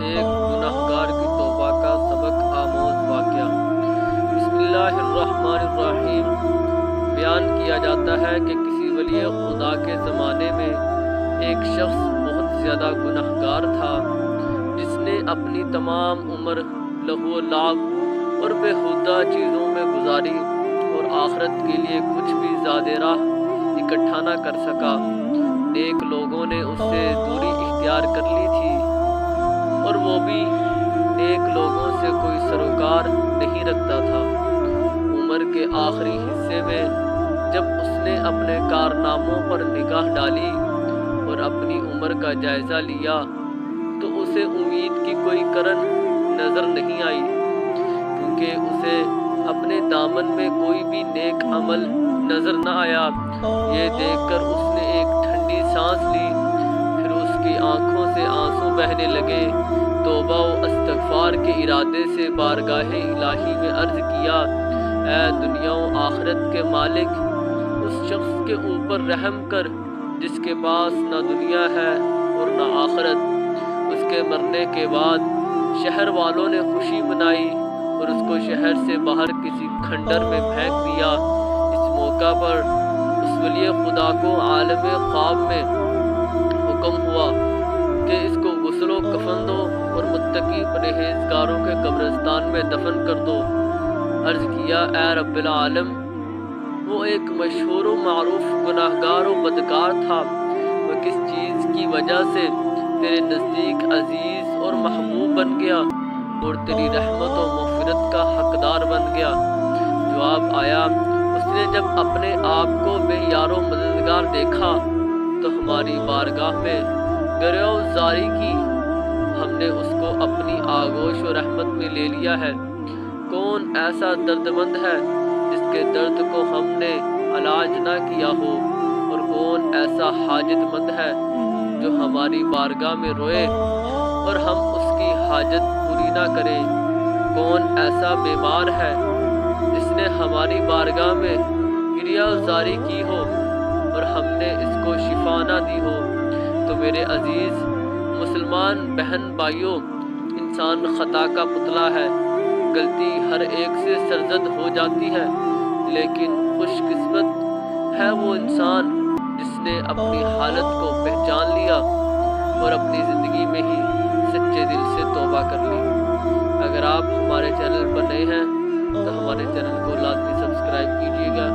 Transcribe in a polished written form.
ایک گنہگار کی توبہ کا سبق آموز واقعہ۔ بسم اللہ الرحمن الرحیم۔ بیان کیا جاتا ہے کہ کسی ولی خدا کے زمانے میں ایک شخص بہت زیادہ گنہگار تھا، جس نے اپنی تمام عمر لہو و لعب اور بیہودہ چیزوں میں گزاری اور آخرت کے لیے کچھ بھی زاد راہ اکٹھا نہ کر سکا۔ نیک لوگوں نے اس سے دوری اختیار کر لی تھی اور وہ بھی نیک لوگوں سے کوئی سروکار نہیں رکھتا تھا۔ عمر کے آخری حصے میں جب اس نے اپنے کارناموں پر نگاہ ڈالی اور اپنی عمر کا جائزہ لیا تو اسے امید کی کوئی کرن نظر نہیں آئی، کیونکہ اسے اپنے دامن میں کوئی بھی نیک عمل نظر نہ آیا۔ یہ دیکھ کر اس نے ایک ٹھنڈی سانس لی، پھر اس کی آنکھوں سے آنسو بہنے لگے۔ توبہ و استغفار کے ارادے سے بارگاہ الہی میں عرض کیا، اے دنیا و آخرت کے مالک، اس شخص کے اوپر رحم کر جس کے پاس نہ دنیا ہے اور نہ آخرت۔ اس کے مرنے کے بعد شہر والوں نے خوشی منائی اور اس کو شہر سے باہر کسی کھنڈر میں پھینک دیا۔ اس موقع پر اس ولی خدا کو عالم خواب میں حکم ہوا کہ اس کو غسل و کفن دو اور متقی پرہیزگاروں کے قبرستان میں دفن کر دو۔ عرض کیا، اے رب العالم، وہ ایک مشہور و معروف گناہگار و بدکار تھا، وہ کس چیز کی وجہ سے تیرے نزدیک عزیز اور محبوب بن گیا اور تیری رحمت و مغفرت کا حقدار بن گیا؟ جواب آیا، اس نے جب اپنے آپ کو بے یار و مددگار دیکھا تو ہماری بارگاہ میں گریہ زاری کی، ہم نے اس کو اپنی آغوش و رحمت میں لے لیا ہے۔ کون ایسا درد مند ہے جس کے درد کو ہم نے علاج نہ کیا ہو، اور کون ایسا حاجت مند ہے جو ہماری بارگاہ میں روئے اور ہم اس کی حاجت پوری نہ کریں؟ کون ایسا بیمار ہے جس نے ہماری بارگاہ میں گریہ زاری کی ہو اور ہم نے اس کو شفا نہ دی ہو؟ تو میرے عزیز مسلمان بہن بھائیوں، انسان خطا کا پتلا ہے، غلطی ہر ایک سے سرزد ہو جاتی ہے، لیکن خوش قسمت ہے وہ انسان جس نے اپنی حالت کو پہچان لیا اور اپنی زندگی میں ہی سچے دل سے توبہ کر لی۔ اگر آپ ہمارے چینل پر نئے ہیں تو ہمارے چینل کو لازمی سبسکرائب کیجیے گا